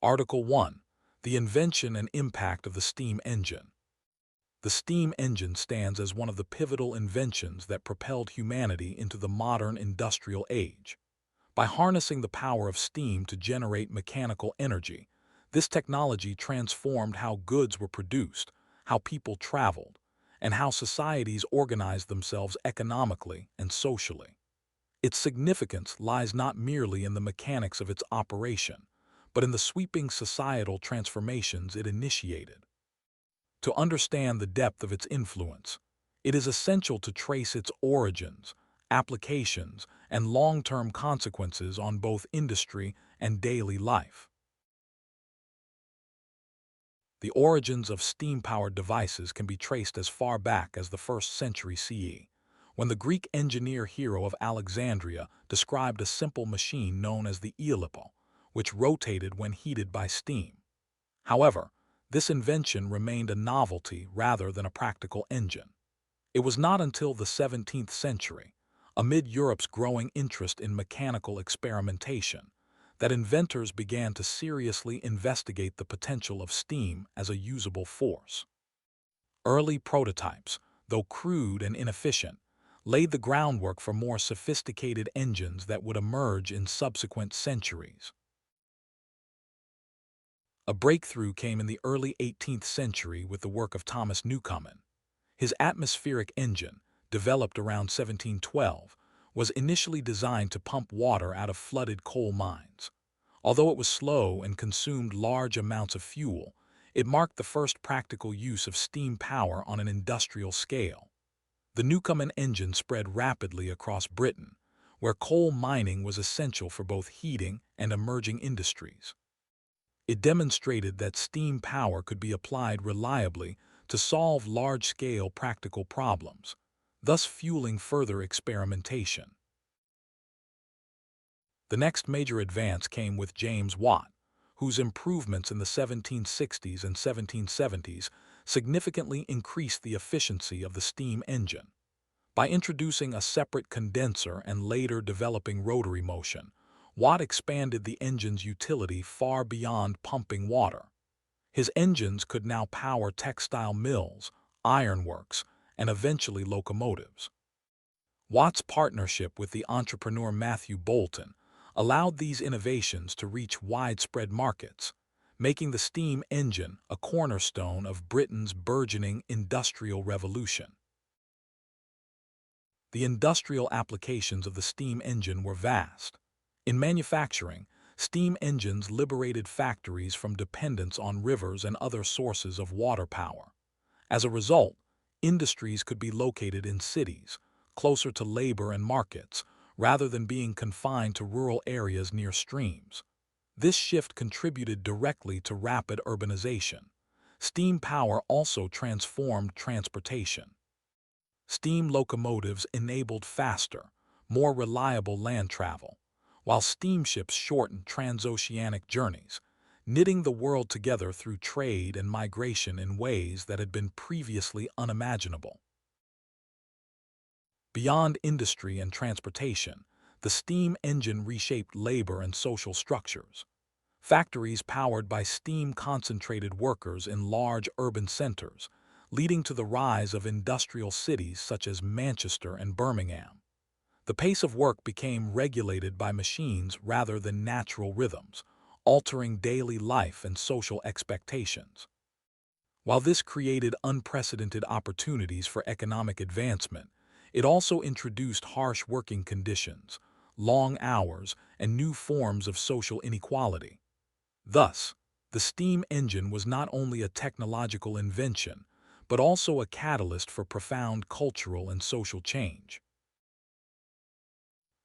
Article 1. The invention and impact of the steam engine. The steam engine stands as one of the pivotal inventions that propelled humanity into the modern industrial age. By harnessing the power of steam to generate mechanical energy, this technology transformed how goods were produced, how people traveled, and how societies organized themselves economically and socially. Its significance lies not merely in the mechanics of its operation, but in the sweeping societal transformations it initiated. To understand the depth of its influence, it is essential to trace its origins, applications, and long-term consequences on both industry and daily life. The origins of steam-powered devices can be traced as far back as the 1st century CE, when the Greek engineer Hero of Alexandria described a simple machine known as the aeolipo, which rotated when heated by steam. However, this invention remained a novelty rather than a practical engine. It was not until the 17th century, amid Europe's growing interest in mechanical experimentation, that inventors began to seriously investigate the potential of steam as a usable force. Early prototypes, though crude and inefficient, laid the groundwork for more sophisticated engines that would emerge in subsequent centuries. A breakthrough came in the early 18th century with the work of Thomas Newcomen. His atmospheric engine, developed around 1712, was initially designed to pump water out of flooded coal mines. Although it was slow and consumed large amounts of fuel, it marked the first practical use of steam power on an industrial scale. The Newcomen engine spread rapidly across Britain, where coal mining was essential for both heating and emerging industries. It demonstrated that steam power could be applied reliably to solve large-scale practical problems, thus fueling further experimentation. The next major advance came with James Watt, whose improvements in the 1760s and 1770s significantly increased the efficiency of the steam engine. By introducing a separate condenser and later developing rotary motion, Watt expanded the engine's utility far beyond pumping water. His engines could now power textile mills, ironworks, and eventually locomotives. Watt's partnership with the entrepreneur Matthew Boulton allowed these innovations to reach widespread markets, making the steam engine a cornerstone of Britain's burgeoning industrial revolution. The industrial applications of the steam engine were vast. In manufacturing, steam engines liberated factories from dependence on rivers and other sources of water power. As a result, industries could be located in cities, closer to labor and markets, rather than being confined to rural areas near streams. This shift contributed directly to rapid urbanization. Steam power also transformed transportation. Steam locomotives enabled faster, more reliable land travel, while steamships shortened transoceanic journeys, knitting the world together through trade and migration in ways that had been previously unimaginable. Beyond industry and transportation, the steam engine reshaped labor and social structures. Factories powered by steam concentrated workers in large urban centers, leading to the rise of industrial cities such as Manchester and Birmingham. The pace of work became regulated by machines rather than natural rhythms, altering daily life and social expectations. While this created unprecedented opportunities for economic advancement, it also introduced harsh working conditions, long hours, and new forms of social inequality. Thus, the steam engine was not only a technological invention, but also a catalyst for profound cultural and social change.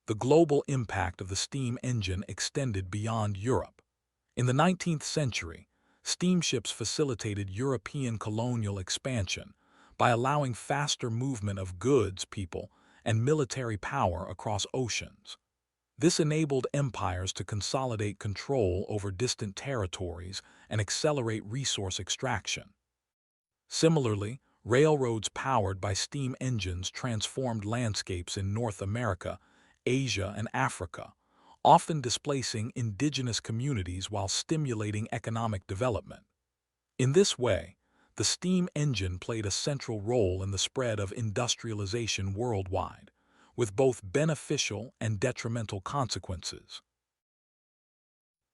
The global impact of the steam engine extended beyond Europe. In the 19th century, steamships facilitated European colonial expansion by allowing faster movement of goods, people, and military power across oceans. This enabled empires to consolidate control over distant territories and accelerate resource extraction. Similarly, railroads powered by steam engines transformed landscapes in North America, Asia, and Africa, often displacing indigenous communities while stimulating economic development. In this way, the steam engine played a central role in the spread of industrialization worldwide, with both beneficial and detrimental consequences.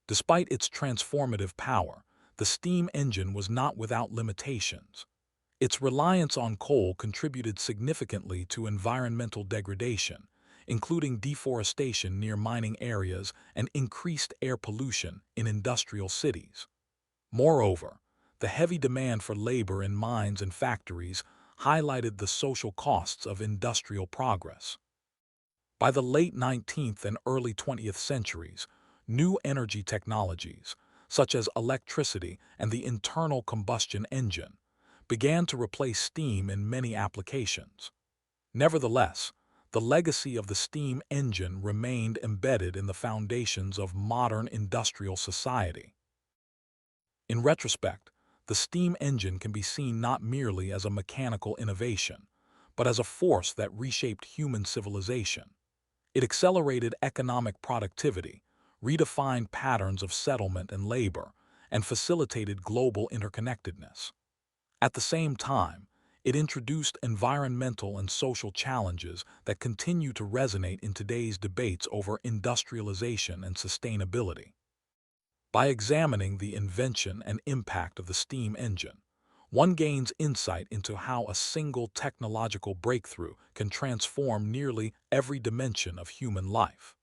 Despite its transformative power, the steam engine was not without limitations. Its reliance on coal contributed significantly to environmental degradation, including deforestation near mining areas and increased air pollution in industrial cities. Moreover, the heavy demand for labor in mines and factories highlighted the social costs of industrial progress. By the late 19th and early 20th centuries, new energy technologies, such as electricity and the internal combustion engine, began to replace steam in many applications. Nevertheless, the legacy of the steam engine remained embedded in the foundations of modern industrial society. In retrospect, the steam engine can be seen not merely as a mechanical innovation, but as a force that reshaped human civilization. It accelerated economic productivity, redefined patterns of settlement and labor, and facilitated global interconnectedness. At the same time, it introduced environmental and social challenges that continue to resonate in today's debates over industrialization and sustainability. By examining the invention and impact of the steam engine, one gains insight into how a single technological breakthrough can transform nearly every dimension of human life.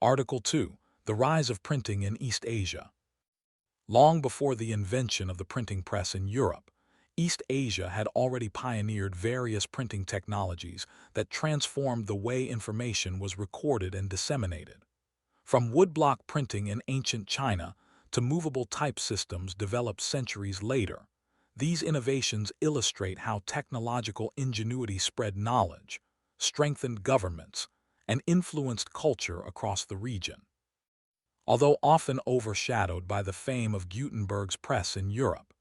Article 2. The rise of printing in East Asia. Long before the invention of the printing press in Europe, East Asia had already pioneered various printing technologies that transformed the way information was recorded and disseminated. From woodblock printing in ancient China to movable type systems developed centuries later, these innovations illustrate how technological ingenuity spread knowledge, strengthened governments, and influenced culture across the region. Although often overshadowed by the fame of Gutenberg's press in Europe,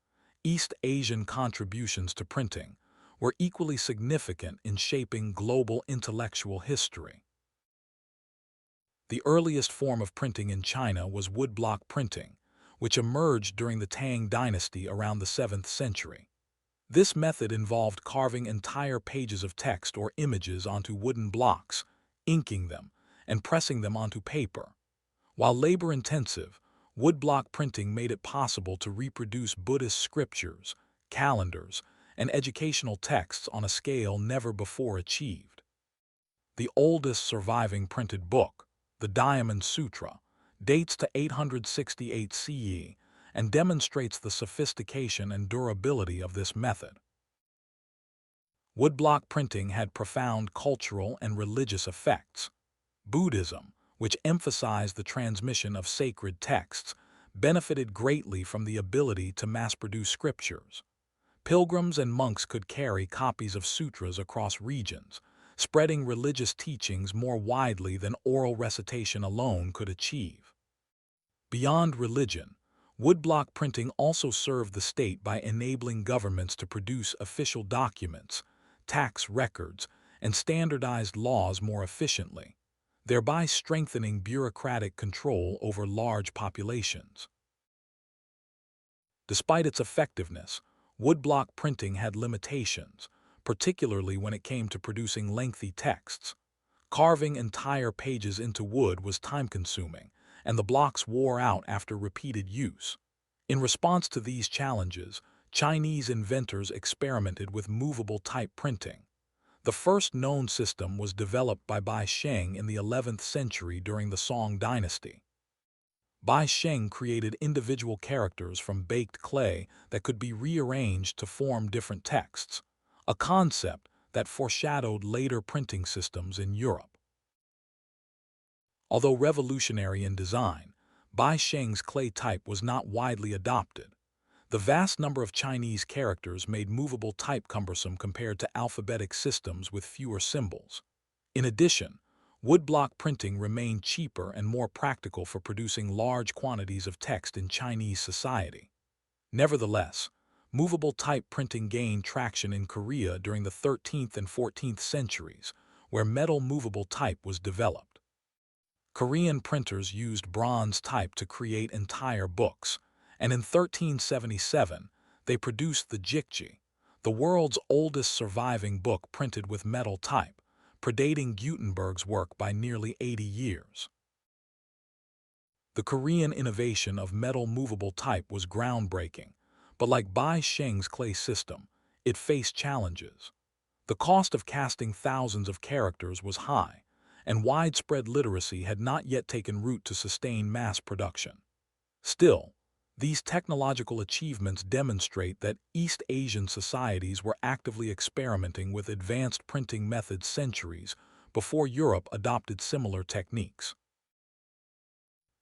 East Asian contributions to printing were equally significant in shaping global intellectual history. The earliest form of printing in China was woodblock printing, which emerged during the Tang dynasty around the 7th century. This method involved carving entire pages of text or images onto wooden blocks, inking them, and pressing them onto paper. While labor-intensive, woodblock printing made it possible to reproduce Buddhist scriptures, calendars, and educational texts on a scale never before achieved. The oldest surviving printed book, the Diamond Sutra, dates to 868 CE and demonstrates the sophistication and durability of this method. Woodblock printing had profound cultural and religious effects. Buddhism, which emphasized the transmission of sacred texts, benefited greatly from the ability to mass-produce scriptures. Pilgrims and monks could carry copies of sutras across regions, spreading religious teachings more widely than oral recitation alone could achieve. Beyond religion, woodblock printing also served the state by enabling governments to produce official documents, tax records, and standardized laws more efficiently, thereby strengthening bureaucratic control over large populations. Despite its effectiveness, woodblock printing had limitations, particularly when it came to producing lengthy texts. Carving entire pages into wood was time-consuming, and the blocks wore out after repeated use. In response to these challenges, Chinese inventors experimented with movable type printing. The first known system was developed by Bai Sheng in the 11th century during the Song dynasty. Bai Sheng created individual characters from baked clay that could be rearranged to form different texts, a concept that foreshadowed later printing systems in Europe. Although revolutionary in design, Bai Sheng's clay type was not widely adopted. The vast number of Chinese characters made movable type cumbersome compared to alphabetic systems with fewer symbols. In addition, woodblock printing remained cheaper and more practical for producing large quantities of text in Chinese society. Nevertheless, movable type printing gained traction in Korea during the 13th and 14th centuries, where metal movable type was developed. Korean printers used bronze type to create entire books, and in 1377, they produced the Jikji, the world's oldest surviving book printed with metal type, predating Gutenberg's work by nearly 80 years. The Korean innovation of metal movable type was groundbreaking, but like Bai Sheng's clay system, it faced challenges. The cost of casting thousands of characters was high, and widespread literacy had not yet taken root to sustain mass production. Still, these technological achievements demonstrate that East Asian societies were actively experimenting with advanced printing methods centuries before Europe adopted similar techniques.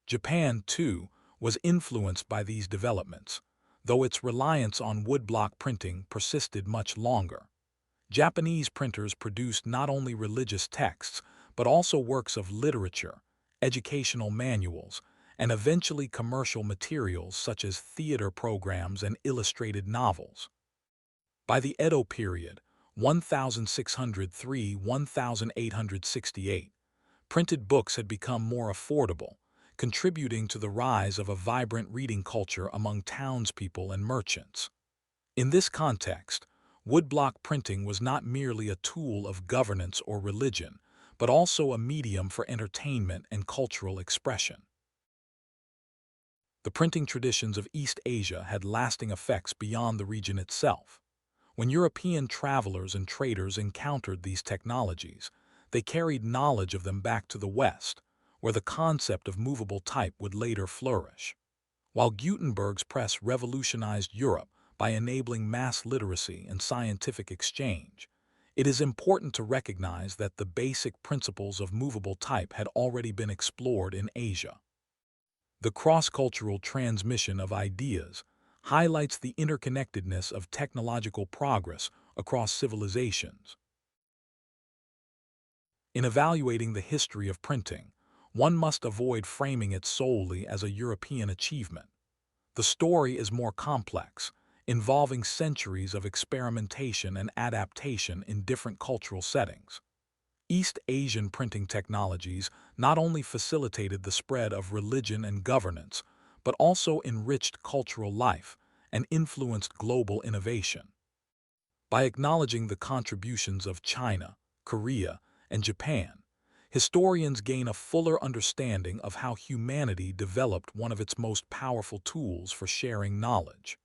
Japan, too, was influenced by these developments, though its reliance on woodblock printing persisted much longer. Japanese printers produced not only religious texts, but also works of literature, educational manuals, and eventually commercial materials such as theater programs and illustrated novels. By the Edo period, 1603–1868, printed books had become more affordable, contributing to the rise of a vibrant reading culture among townspeople and merchants. In this context, woodblock printing was not merely a tool of governance or religion, but also a medium for entertainment and cultural expression. The printing traditions of East Asia had lasting effects beyond the region itself. When European travelers and traders encountered these technologies, they carried knowledge of them back to the West, where the concept of movable type would later flourish. While Gutenberg's press revolutionized Europe by enabling mass literacy and scientific exchange, it is important to recognize that the basic principles of movable type had already been explored in Asia. The cross-cultural transmission of ideas highlights the interconnectedness of technological progress across civilizations. In evaluating the history of printing, one must avoid framing it solely as a European achievement. The story is more complex, involving centuries of experimentation and adaptation in different cultural settings. East Asian printing technologies not only facilitated the spread of religion and governance, but also enriched cultural life and influenced global innovation. By acknowledging the contributions of China, Korea, and Japan, historians gain a fuller understanding of how humanity developed one of its most powerful tools for sharing knowledge.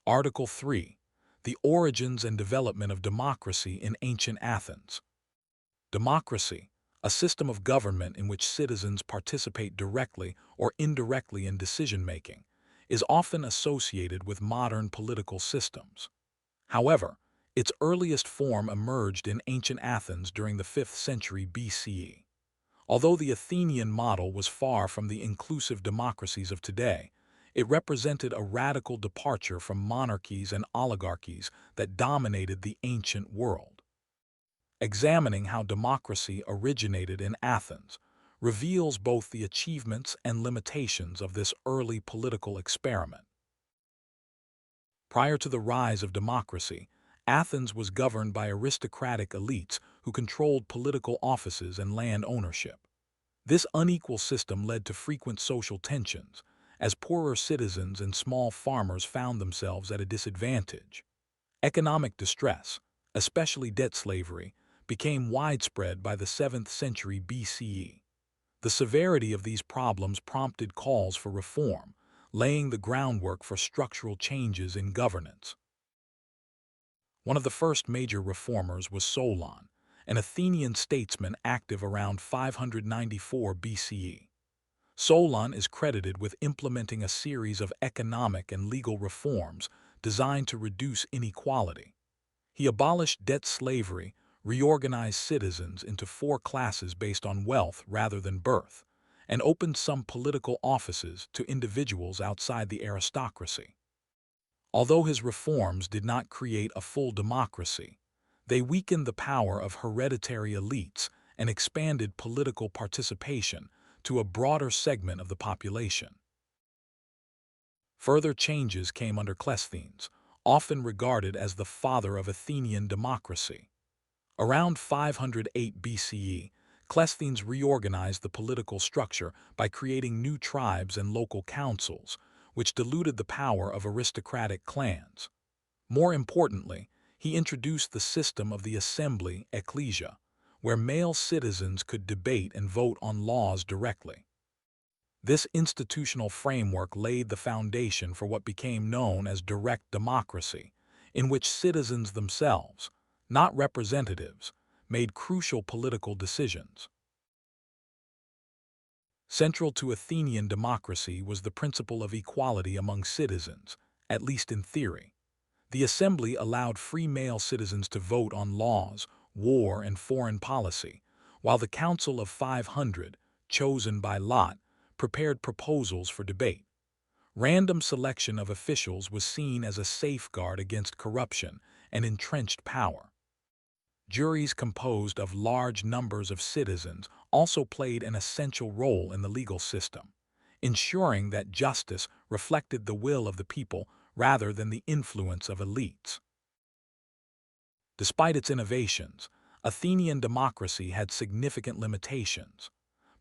Article 3. The origins and development of democracy in ancient Athens. Democracy, a system of government in which citizens participate directly or indirectly in decision-making, is often associated with modern political systems. However, its earliest form emerged in ancient Athens during the 5th century BCE. Although the Athenian model was far from the inclusive democracies of today, it represented a radical departure from monarchies and oligarchies that dominated the ancient world. Examining how democracy originated in Athens reveals both the achievements and limitations of this early political experiment. Prior to the rise of democracy, Athens was governed by aristocratic elites who controlled political offices and land ownership. This unequal system led to frequent social tensions, as poorer citizens and small farmers found themselves at a disadvantage. Economic distress, especially debt slavery, became widespread by the 7th century BCE. The severity of these problems prompted calls for reform, laying the groundwork for structural changes in governance. One of the first major reformers was Solon, an Athenian statesman active around 594 BCE. Solon is credited with implementing a series of economic and legal reforms designed to reduce inequality. He abolished debt slavery, reorganized citizens into 4 classes based on wealth rather than birth, and opened some political offices to individuals outside the aristocracy. Although his reforms did not create a full democracy, they weakened the power of hereditary elites and expanded political participation to a broader segment of the population. Further changes came under Cleisthenes, often regarded as the father of Athenian democracy. Around 508 BCE, Cleisthenes reorganized the political structure by creating new tribes and local councils, which diluted the power of aristocratic clans. More importantly, he introduced the system of the assembly, ecclesia, where male citizens could debate and vote on laws directly. This institutional framework laid the foundation for what became known as direct democracy, in which citizens themselves, not representatives, made crucial political decisions. Central to Athenian democracy was the principle of equality among citizens, at least in theory. The assembly allowed free male citizens to vote on laws, war, and foreign policy, while the Council of 500, chosen by lot, prepared proposals for debate. Random selection of officials was seen as a safeguard against corruption and entrenched power. Juries composed of large numbers of citizens also played an essential role in the legal system, ensuring that justice reflected the will of the people rather than the influence of elites. Despite its innovations, Athenian democracy had significant limitations.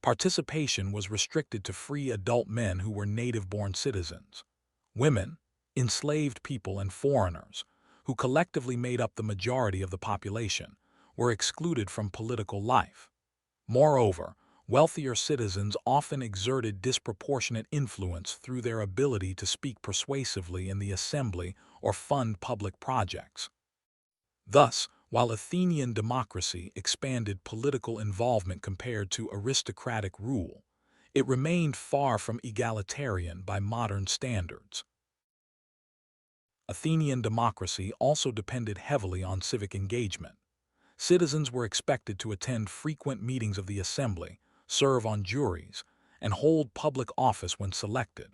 Participation was restricted to free adult men who were native-born citizens. Women, enslaved people, and foreigners, who collectively made up the majority of the population, were excluded from political life. Moreover, wealthier citizens often exerted disproportionate influence through their ability to speak persuasively in the assembly or fund public projects. Thus, while Athenian democracy expanded political involvement compared to aristocratic rule, it remained far from egalitarian by modern standards. Athenian democracy also depended heavily on civic engagement. Citizens were expected to attend frequent meetings of the assembly, serve on juries, and hold public office when selected.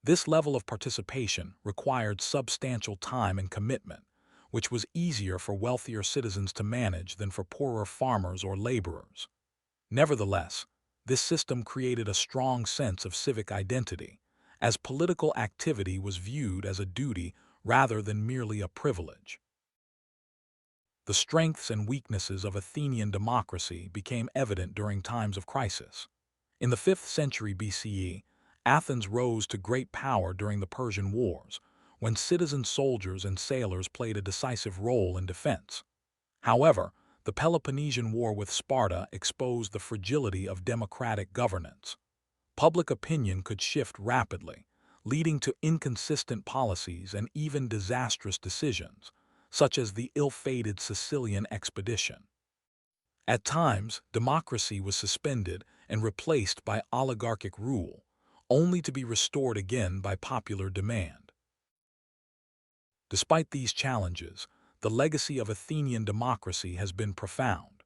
This level of participation required substantial time and commitment, which was easier for wealthier citizens to manage than for poorer farmers or laborers. Nevertheless, this system created a strong sense of civic identity, as political activity was viewed as a duty rather than merely a privilege. The strengths and weaknesses of Athenian democracy became evident during times of crisis. In the 5th century BCE, Athens rose to great power during the Persian Wars, when citizen soldiers and sailors played a decisive role in defense. However, the Peloponnesian War with Sparta exposed the fragility of democratic governance. Public opinion could shift rapidly, leading to inconsistent policies and even disastrous decisions, such as the ill-fated Sicilian expedition. At times, democracy was suspended and replaced by oligarchic rule, only to be restored again by popular demand. Despite these challenges, the legacy of Athenian democracy has been profound.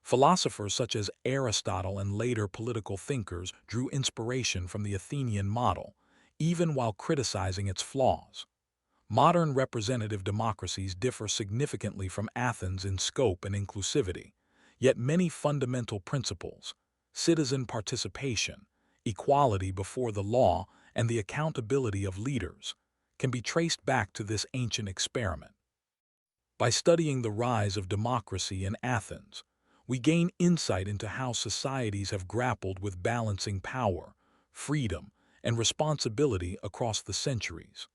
Philosophers such as Aristotle and later political thinkers drew inspiration from the Athenian model, even while criticizing its flaws. Modern representative democracies differ significantly from Athens in scope and inclusivity, yet many fundamental principles, citizen participation, equality before the law, and the accountability of leaders, can be traced back to this ancient experiment. By studying the rise of democracy in Athens, we gain insight into how societies have grappled with balancing power, freedom, and responsibility across the centuries.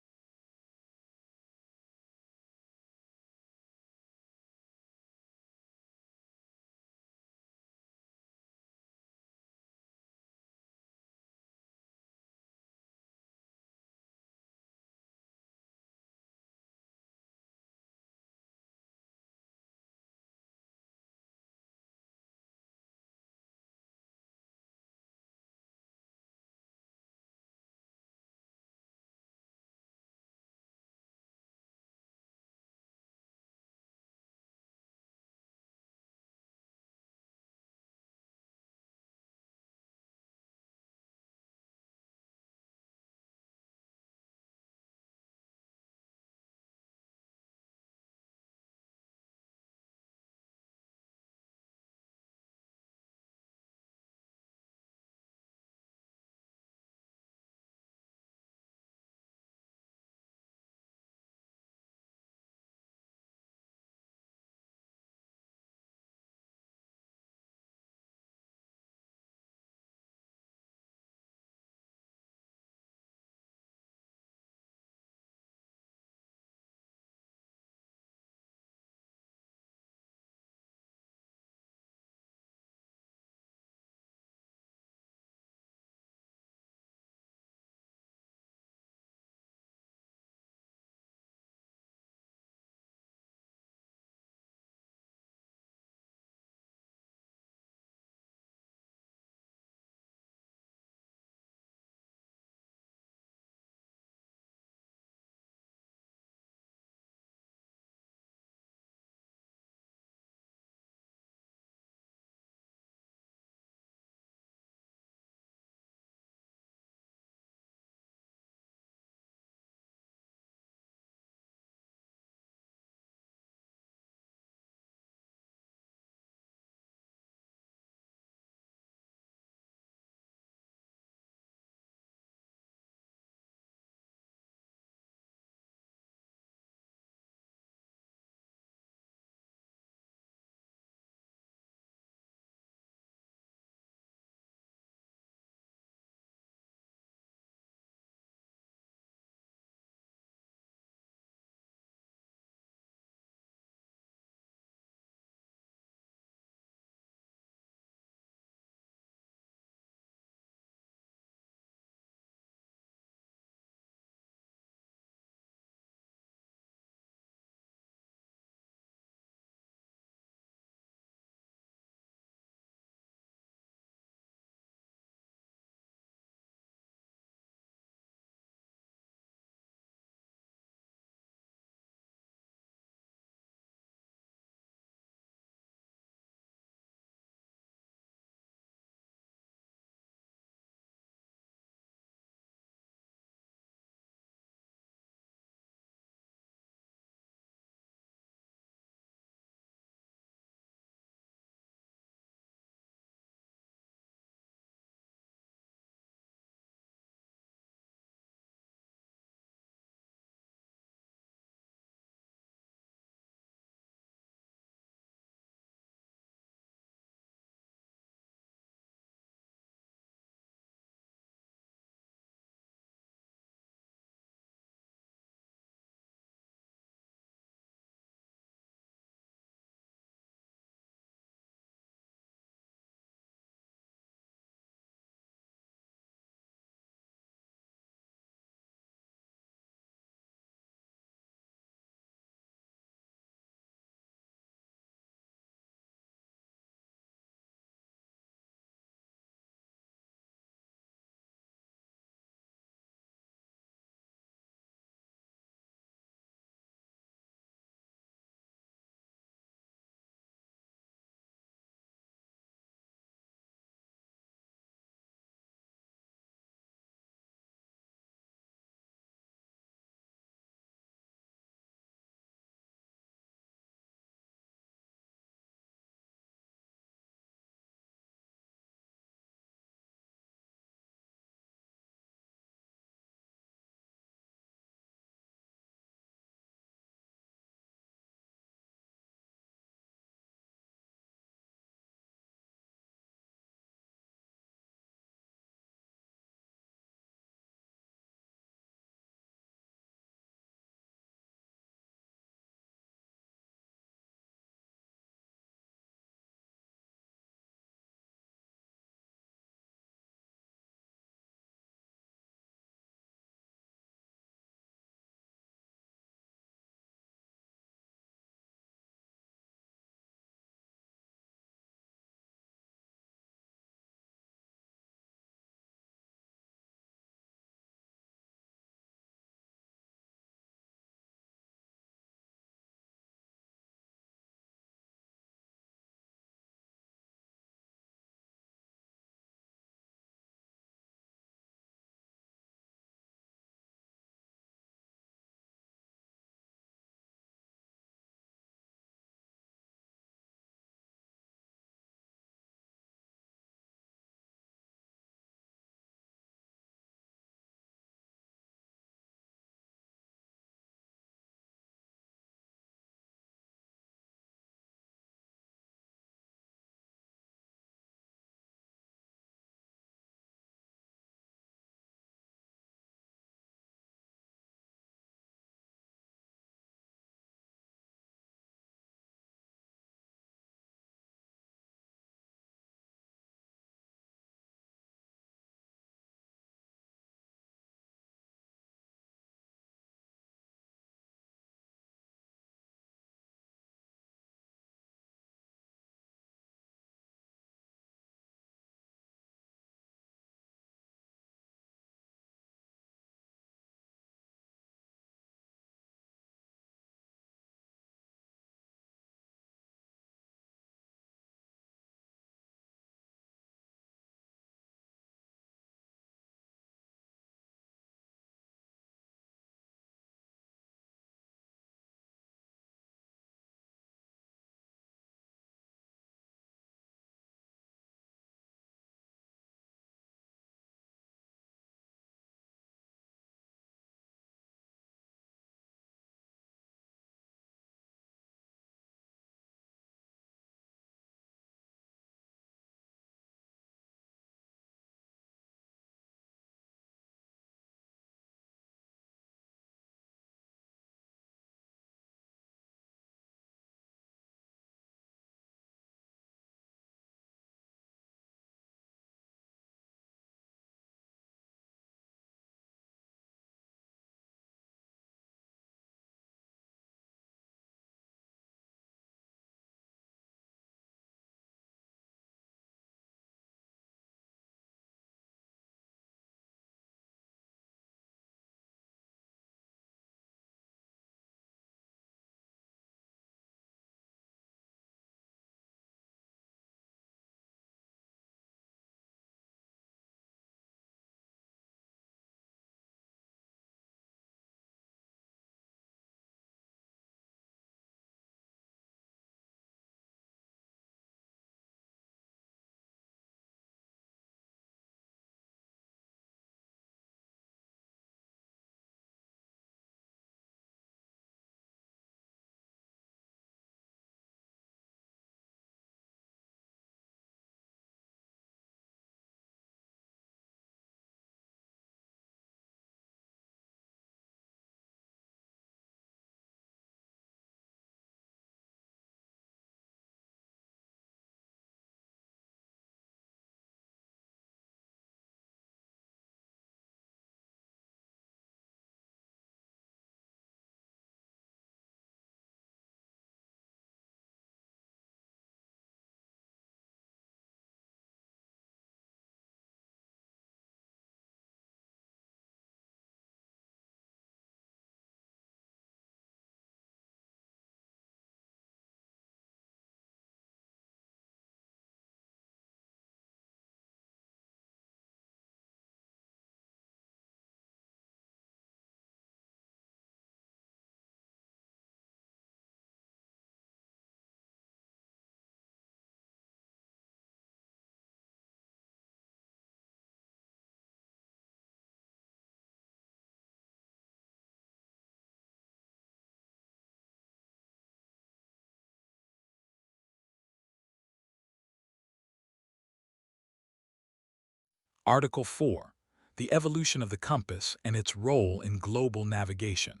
Article 4. The evolution of the compass and its role in global navigation.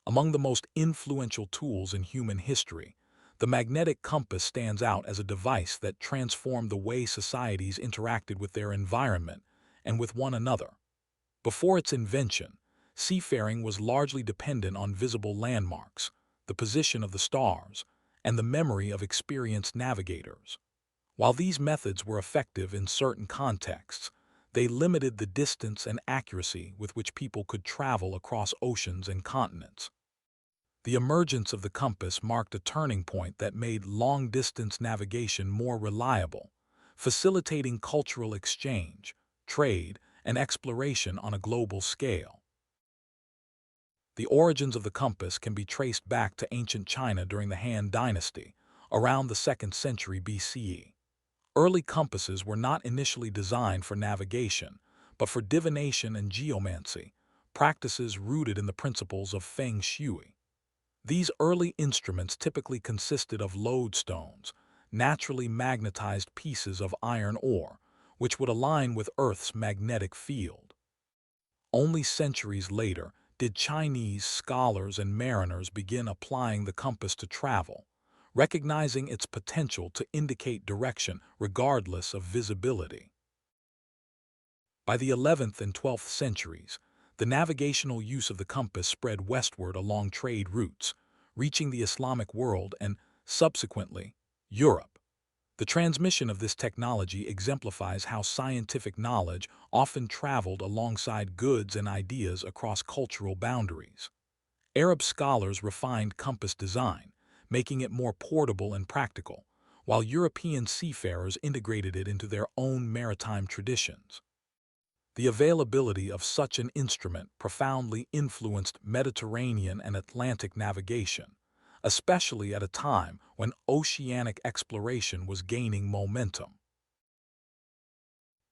Among the most influential tools in human history, the magnetic compass stands out as a device that transformed the way societies interacted with their environment and with one another. Before its invention, seafaring was largely dependent on visible landmarks, the position of the stars, and the memory of experienced navigators. While these methods were effective in certain contexts, they limited the distance and accuracy with which people could travel across oceans and continents. The emergence of the compass marked a turning point that made long-distance navigation more reliable, facilitating cultural exchange, trade, and exploration on a global scale. The origins of the compass can be traced back to ancient China during the Han Dynasty, around the 2nd century BCE. Early compasses were not initially designed for navigation, but for divination and geomancy, practices rooted in the principles of feng shui. These early instruments typically consisted of lodestones, naturally magnetized pieces of iron ore, which would align with Earth's magnetic field. Only centuries later did Chinese scholars and mariners begin applying the compass to travel, recognizing its potential to indicate direction regardless of visibility. By the 11th and 12th centuries, the navigational use of the compass spread westward along trade routes, reaching the Islamic world and, subsequently, Europe. The transmission of this technology exemplifies how scientific knowledge often traveled alongside goods and ideas across cultural boundaries. Arab scholars refined compass design, making it more portable and practical, while European seafarers integrated it into their own maritime traditions. The availability of such an instrument profoundly influenced Mediterranean and Atlantic navigation, especially at a time when oceanic exploration was gaining momentum.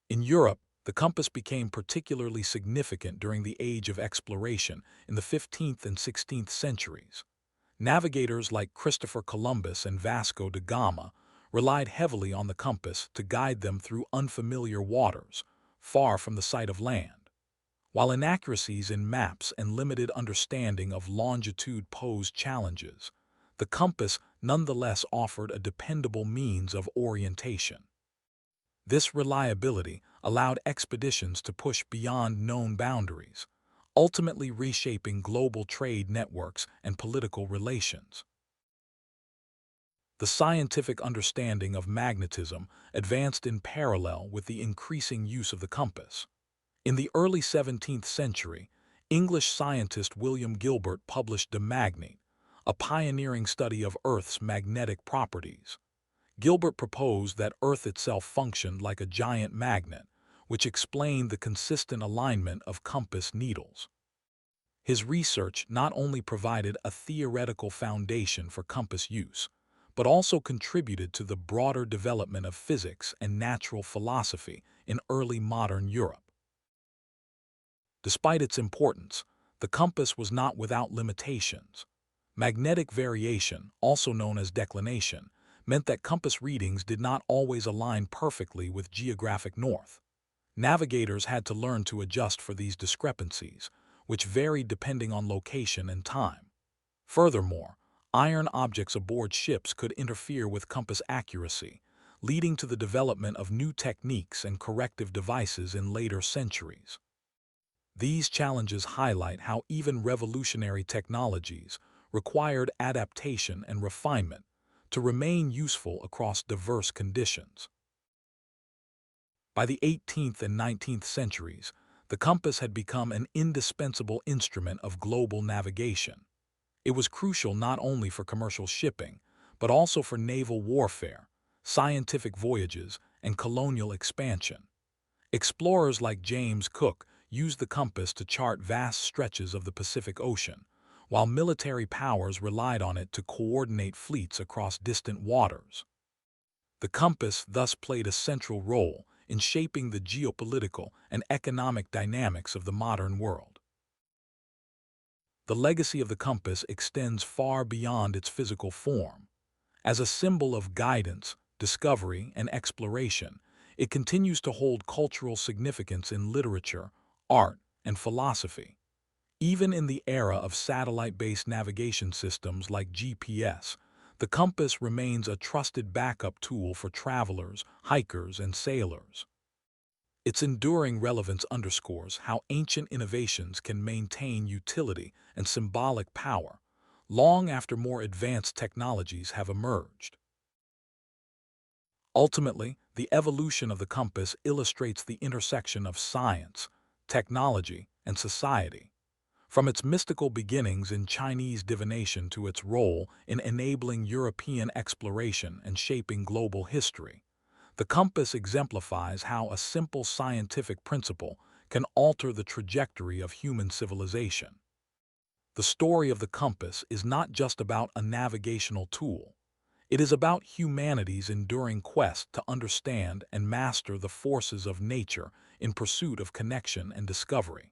In Europe, the compass became particularly significant during the Age of Exploration in the 15th and 16th centuries. Navigators like Christopher Columbus and Vasco da Gama relied heavily on the compass to guide them through unfamiliar waters, far from the sight of land. While inaccuracies in maps and limited understanding of longitude posed challenges, the compass nonetheless offered a dependable means of orientation. This reliability allowed expeditions to push beyond known boundaries, ultimately reshaping global trade networks and political relations. The scientific understanding of magnetism advanced in parallel with the increasing use of the compass. In the early 17th century, English scientist William Gilbert published De Magnete, a pioneering study of Earth's magnetic properties. Gilbert proposed that Earth itself functioned like a giant magnet, which explained the consistent alignment of compass needles. His research not only provided a theoretical foundation for compass use, but also contributed to the broader development of physics and natural philosophy in early modern Europe. Despite its importance, the compass was not without limitations. Magnetic variation, also known as declination, meant that compass readings did not always align perfectly with geographic north. Navigators had to learn to adjust for these discrepancies, which varied depending on location and time. Furthermore, iron objects aboard ships could interfere with compass accuracy, leading to the development of new techniques and corrective devices in later centuries. These challenges highlight how even revolutionary technologies required adaptation and refinement to remain useful across diverse conditions. By the 18th and 19th centuries, the compass had become an indispensable instrument of global navigation. It was crucial not only for commercial shipping, but also for naval warfare, scientific voyages, and colonial expansion. Explorers like James Cook used the compass to chart vast stretches of the Pacific Ocean, while military powers relied on it to coordinate fleets across distant waters. The compass thus played a central role in shaping the geopolitical and economic dynamics of the modern world. The legacy of the compass extends far beyond its physical form. As a symbol of guidance, discovery, and exploration, It continues to hold cultural significance in literature, art, and philosophy. Even in the era of satellite-based navigation systems like GPS, the compass remains a trusted backup tool for travelers, hikers, and sailors. Its enduring relevance underscores how ancient innovations can maintain utility and symbolic power long after more advanced technologies have emerged. Ultimately, the evolution of the compass illustrates the intersection of science, technology, and society. From its mystical beginnings in Chinese divination to its role in enabling European exploration and shaping global history, the compass exemplifies how a simple scientific principle can alter the trajectory of human civilization. The story of the compass is not just about a navigational tool. It is about humanity's enduring quest to understand and master the forces of nature in pursuit of connection and discovery.